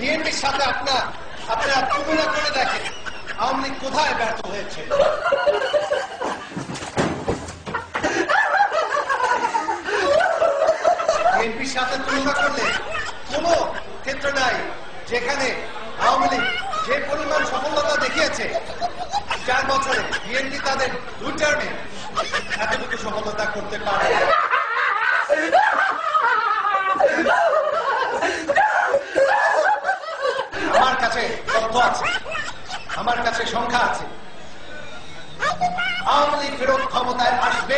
বিএনপির সাথে আপনারা তুলনা করে দেখেন আওয়ামী লীগ কোথায় ব্যর্থ হয়েছে। বিএনপির সাথে তুলনা করলে কোন ক্ষেত্র নাই যেখানে আওয়ামী লীগ যে পরিমাণ সফলতা দেখিয়েছে 4 বছরে বিএনপি তাদের 2 টার্মে এতটুকু সফলতা করতে পারে। আমার কাছে তথ্য আছে, আমার কাছে সংখ্যা আছে। আওয়ামী লীগ ফেরত ক্ষমতায় আসবে।